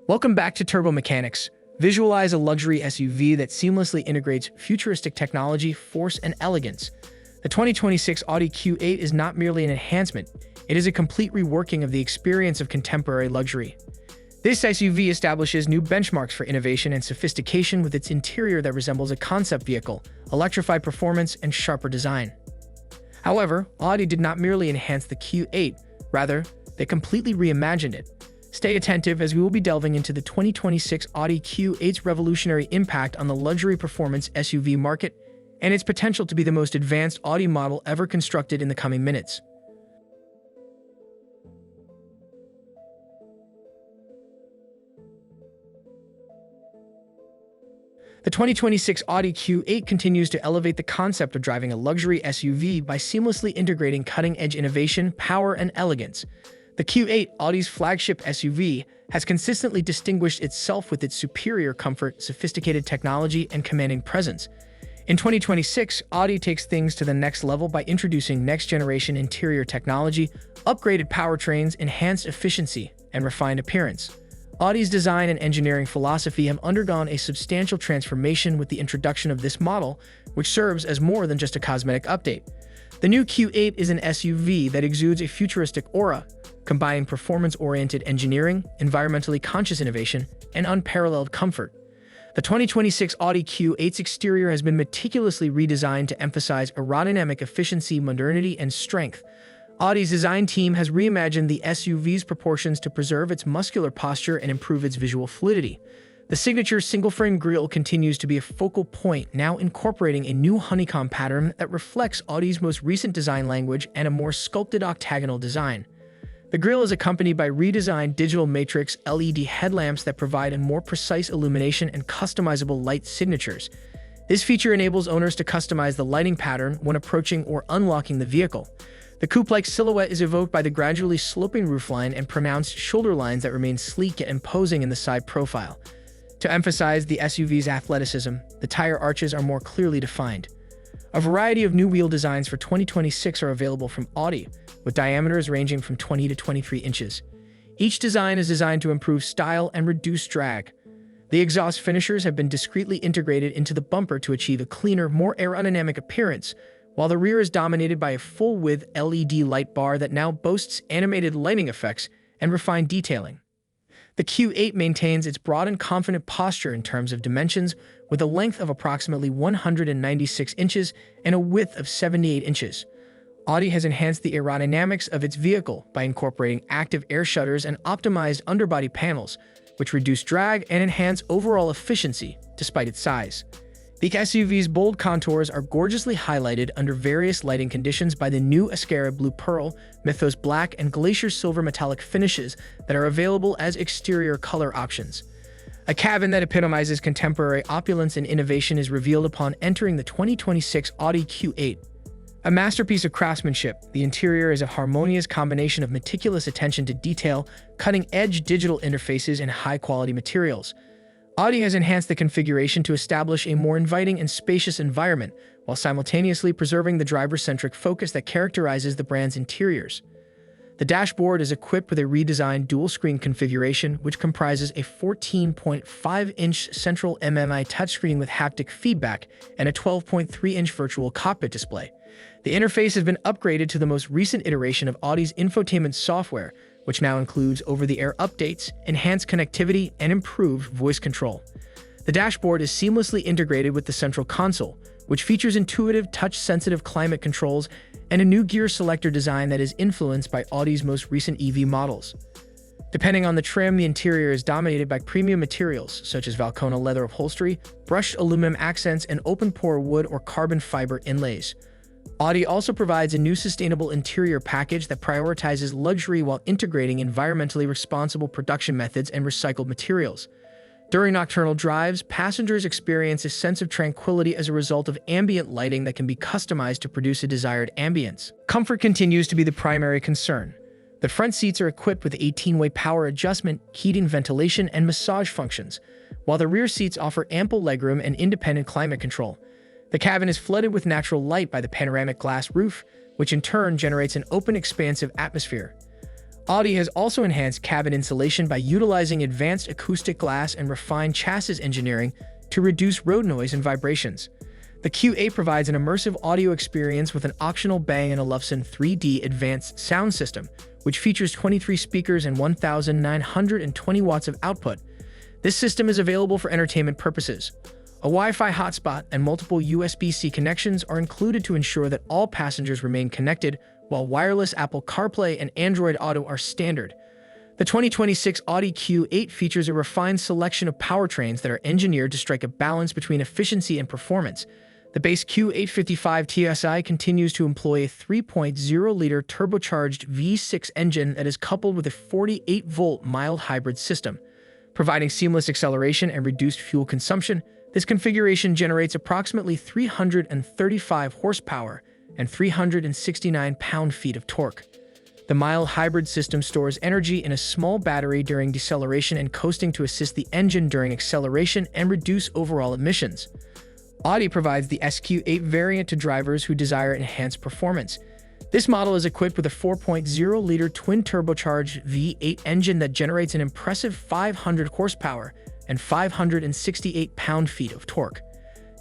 Welcome back to Turbomechanics. Visualize a luxury SUV that seamlessly integrates futuristic technology, force, and elegance. The 2026 Audi Q8 is not merely an enhancement, it is a complete reworking of the experience of contemporary luxury. This SUV establishes new benchmarks for innovation and sophistication with its interior that resembles a concept vehicle, electrified performance, and sharper design. However, Audi did not merely enhance the Q8, rather, they completely reimagined it. Stay attentive as we will be delving into the 2026 Audi Q8's revolutionary impact on the luxury performance SUV market and its potential to be the most advanced Audi model ever constructed in the coming minutes. The 2026 Audi Q8 continues to elevate the concept of driving a luxury SUV by seamlessly integrating cutting-edge innovation, power, and elegance. The Q8, Audi's flagship SUV, has consistently distinguished itself with its superior comfort, sophisticated technology, and commanding presence. In 2026, Audi takes things to the next level by introducing next-generation interior technology, upgraded powertrains, enhanced efficiency, and refined appearance. Audi's design and engineering philosophy have undergone a substantial transformation with the introduction of this model, which serves as more than just a cosmetic update. The new Q8 is an SUV that exudes a futuristic aura, combining performance-oriented engineering, environmentally conscious innovation, and unparalleled comfort. The 2026 Audi Q8's exterior has been meticulously redesigned to emphasize aerodynamic efficiency, modernity, and strength. Audi's design team has reimagined the SUV's proportions to preserve its muscular posture and improve its visual fluidity. The signature single-frame grille continues to be a focal point, now incorporating a new honeycomb pattern that reflects Audi's most recent design language and a more sculpted octagonal design. The grille is accompanied by redesigned digital matrix LED headlamps that provide a more precise illumination and customizable light signatures. This feature enables owners to customize the lighting pattern when approaching or unlocking the vehicle. The coupe-like silhouette is evoked by the gradually sloping roofline and pronounced shoulder lines that remain sleek and imposing in the side profile. To emphasize the SUV's athleticism, the tire arches are more clearly defined. A variety of new wheel designs for 2026 are available from Audi, with diameters ranging from 20 to 23 inches. Each design is designed to improve style and reduce drag. The exhaust finishers have been discreetly integrated into the bumper to achieve a cleaner, more aerodynamic appearance, while the rear is dominated by a full-width LED light bar that now boasts animated lighting effects and refined detailing. The Q8 maintains its broad and confident posture in terms of dimensions, with a length of approximately 196 inches and a width of 78 inches. Audi has enhanced the aerodynamics of its vehicle by incorporating active air shutters and optimized underbody panels, which reduce drag and enhance overall efficiency despite its size. The SUV's bold contours are gorgeously highlighted under various lighting conditions by the new Ascara Blue Pearl, Mythos Black, and Glacier Silver metallic finishes that are available as exterior color options. A cabin that epitomizes contemporary opulence and innovation is revealed upon entering the 2026 Audi Q8. A masterpiece of craftsmanship, the interior is a harmonious combination of meticulous attention to detail, cutting-edge digital interfaces, and high-quality materials. Audi has enhanced the configuration to establish a more inviting and spacious environment, while simultaneously preserving the driver-centric focus that characterizes the brand's interiors. The dashboard is equipped with a redesigned dual-screen configuration, which comprises a 14.5-inch central MMI touchscreen with haptic feedback and a 12.3-inch virtual cockpit display. The interface has been upgraded to the most recent iteration of Audi's infotainment software, which now includes over-the-air updates, enhanced connectivity, and improved voice control. The dashboard is seamlessly integrated with the central console, which features intuitive, touch-sensitive climate controls and a new gear selector design that is influenced by Audi's most recent EV models. Depending on the trim, the interior is dominated by premium materials such as Valcona leather upholstery, brushed aluminum accents, and open-pore wood or carbon fiber inlays. Audi also provides a new sustainable interior package that prioritizes luxury while integrating environmentally responsible production methods and recycled materials. During nocturnal drives, passengers experience a sense of tranquility as a result of ambient lighting that can be customized to produce a desired ambience. Comfort continues to be the primary concern. The front seats are equipped with 18-way power adjustment, heating, ventilation, and massage functions, while the rear seats offer ample legroom and independent climate control. The cabin is flooded with natural light by the panoramic glass roof, which in turn generates an open, expansive atmosphere. Audi has also enhanced cabin insulation by utilizing advanced acoustic glass and refined chassis engineering to reduce road noise and vibrations. The Q8 provides an immersive audio experience with an optional Bang & Olufsen 3D advanced sound system, which features 23 speakers and 1,920 watts of output. This system is available for entertainment purposes. A Wi-Fi hotspot and multiple USB-C connections are included to ensure that all passengers remain connected, while wireless Apple CarPlay and Android Auto are standard. The 2026 Audi Q8 features a refined selection of powertrains that are engineered to strike a balance between efficiency and performance. The base Q855 TSI continues to employ a 3.0-liter turbocharged V6 engine that is coupled with a 48-volt mild hybrid system. Providing seamless acceleration and reduced fuel consumption, this configuration generates approximately 335 horsepower and 369 pound-feet of torque. The mild hybrid system stores energy in a small battery during deceleration and coasting to assist the engine during acceleration and reduce overall emissions. Audi provides the SQ8 variant to drivers who desire enhanced performance. This model is equipped with a 4.0-liter twin-turbocharged V8 engine that generates an impressive 500 horsepower and 568 pound-feet of torque.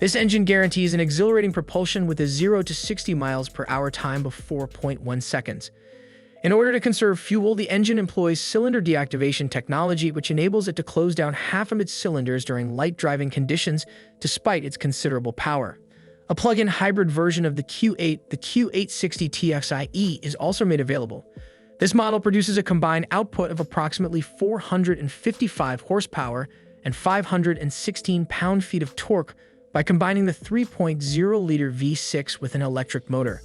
This engine guarantees an exhilarating propulsion with a 0 to 60 miles per hour time of 4.1 seconds. In order to conserve fuel, the engine employs cylinder deactivation technology, which enables it to close down half of its cylinders during light driving conditions, despite its considerable power. A plug-in hybrid version of the Q8, the Q860 TXi-e, is also made available. This model produces a combined output of approximately 455 horsepower and 516 pound-feet of torque by combining the 3.0-liter V6 with an electric motor.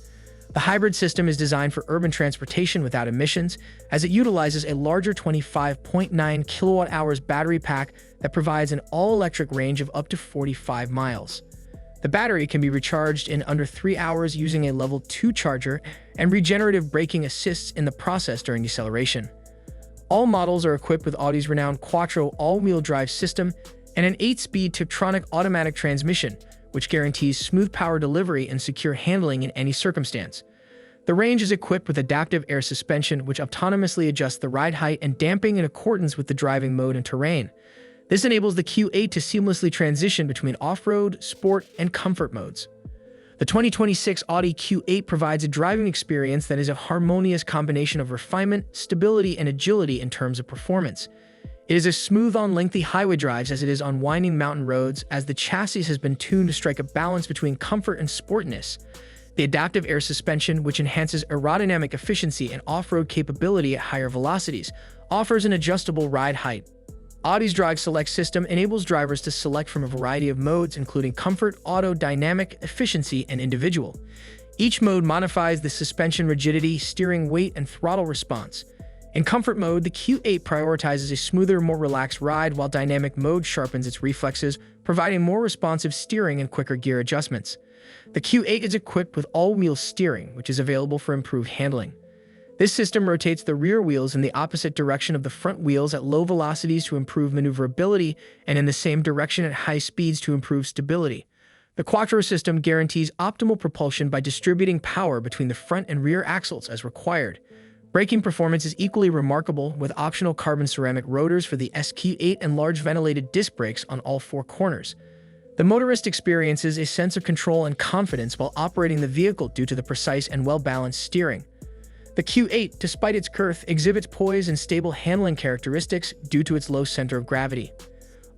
The hybrid system is designed for urban transportation without emissions, as it utilizes a larger 25.9 kilowatt-hours battery pack that provides an all-electric range of up to 45 miles. The battery can be recharged in under 3 hours using a level 2 charger, and regenerative braking assists in the process during deceleration. All models are equipped with Audi's renowned Quattro all-wheel drive system and an 8-speed Tiptronic automatic transmission, which guarantees smooth power delivery and secure handling in any circumstance. The range is equipped with adaptive air suspension, which autonomously adjusts the ride height and damping in accordance with the driving mode and terrain. This enables the Q8 to seamlessly transition between off-road, sport, and comfort modes. The 2026 Audi Q8 provides a driving experience that is a harmonious combination of refinement, stability, and agility in terms of performance. It is as smooth on lengthy highway drives as it is on winding mountain roads, as the chassis has been tuned to strike a balance between comfort and sportiness. The adaptive air suspension, which enhances aerodynamic efficiency and off-road capability at higher velocities, offers an adjustable ride height. Audi's Drive Select system enables drivers to select from a variety of modes, including comfort, auto, dynamic, efficiency, and individual. Each mode modifies the suspension rigidity, steering weight, and throttle response. In comfort mode, the Q8 prioritizes a smoother, more relaxed ride, while dynamic mode sharpens its reflexes, providing more responsive steering and quicker gear adjustments. The Q8 is equipped with all-wheel steering, which is available for improved handling. This system rotates the rear wheels in the opposite direction of the front wheels at low velocities to improve maneuverability, and in the same direction at high speeds to improve stability. The Quattro system guarantees optimal propulsion by distributing power between the front and rear axles as required. Braking performance is equally remarkable, with optional carbon ceramic rotors for the SQ8 and large ventilated disc brakes on all 4 corners. The motorist experiences a sense of control and confidence while operating the vehicle due to the precise and well-balanced steering. The Q8, despite its girth, exhibits poise and stable handling characteristics due to its low center of gravity.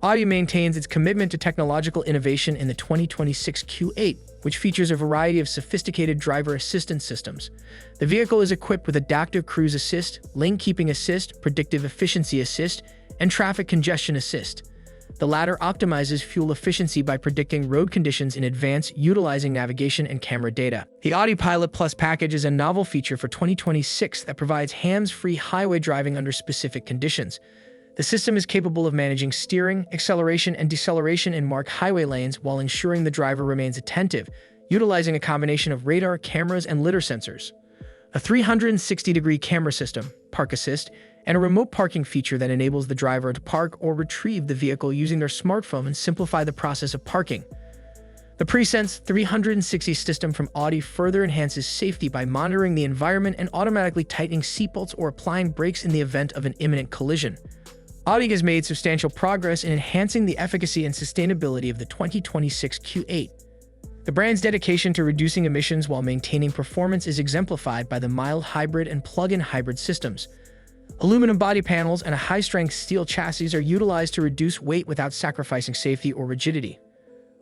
Audi maintains its commitment to technological innovation in the 2026 Q8, which features a variety of sophisticated driver assistance systems. The vehicle is equipped with adaptive cruise assist, lane keeping assist, predictive efficiency assist, and traffic congestion assist. The latter optimizes fuel efficiency by predicting road conditions in advance, utilizing navigation and camera data. The Audi Pilot Plus package is a novel feature for 2026 that provides hands-free highway driving under specific conditions. The system is capable of managing steering, acceleration, and deceleration in marked highway lanes while ensuring the driver remains attentive, utilizing a combination of radar, cameras, and lidar sensors. A 360-degree camera system, park assist, and a remote parking feature that enables the driver to park or retrieve the vehicle using their smartphone and simplify the process of parking. The Presense 360 system from Audi further enhances safety by monitoring the environment and automatically tightening seatbelts or applying brakes in the event of an imminent collision. Audi has made substantial progress in enhancing the efficacy and sustainability of the 2026 Q8. The brand's dedication to reducing emissions while maintaining performance is exemplified by the mild hybrid and plug-in hybrid systems. Aluminum body panels and a high-strength steel chassis are utilized to reduce weight without sacrificing safety or rigidity.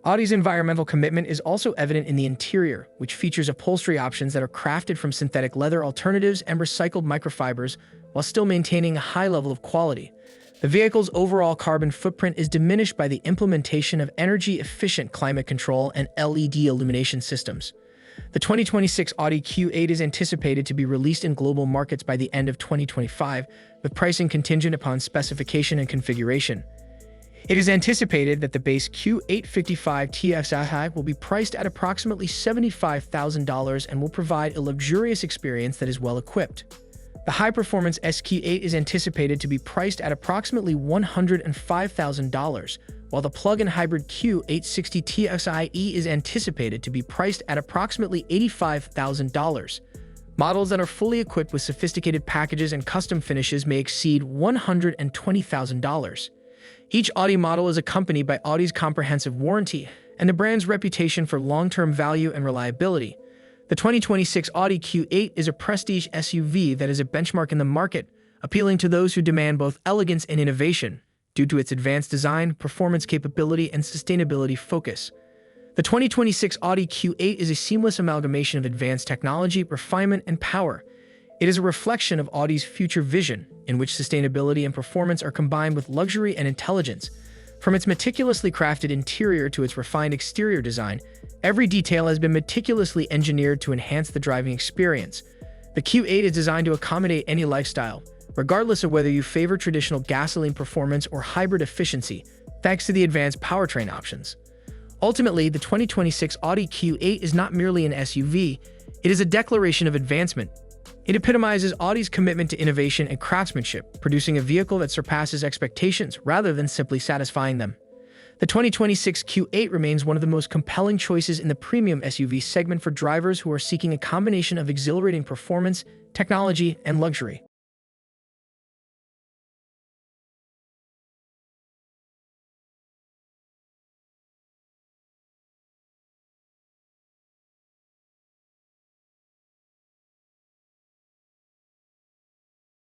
Audi's environmental commitment is also evident in the interior, which features upholstery options that are crafted from synthetic leather alternatives and recycled microfibers while still maintaining a high level of quality. The vehicle's overall carbon footprint is diminished by the implementation of energy-efficient climate control and LED illumination systems. The 2026 Audi Q8 is anticipated to be released in global markets by the end of 2025, with pricing contingent upon specification and configuration. It is anticipated that the base Q8 55 TFSI will be priced at approximately $75,000 and will provide a luxurious experience that is well equipped. The high-performance SQ8 is anticipated to be priced at approximately $105,000, while the plug-in hybrid Q860 TFSI is anticipated to be priced at approximately $85,000. Models that are fully equipped with sophisticated packages and custom finishes may exceed $120,000. Each Audi model is accompanied by Audi's comprehensive warranty and the brand's reputation for long-term value and reliability. The 2026 Audi Q8 is a prestige SUV that is a benchmark in the market, appealing to those who demand both elegance and innovation due to its advanced design, performance capability, and sustainability focus. The 2026 Audi Q8 is a seamless amalgamation of advanced technology, refinement, and power. It is a reflection of Audi's future vision, in which sustainability and performance are combined with luxury and intelligence. From its meticulously crafted interior to its refined exterior design, every detail has been meticulously engineered to enhance the driving experience. The Q8 is designed to accommodate any lifestyle, regardless of whether you favor traditional gasoline performance or hybrid efficiency, thanks to the advanced powertrain options. Ultimately, the 2026 Audi Q8 is not merely an SUV, it is a declaration of advancement. It epitomizes Audi's commitment to innovation and craftsmanship, producing a vehicle that surpasses expectations rather than simply satisfying them. The 2026 Q8 remains one of the most compelling choices in the premium SUV segment for drivers who are seeking a combination of exhilarating performance, technology, and luxury.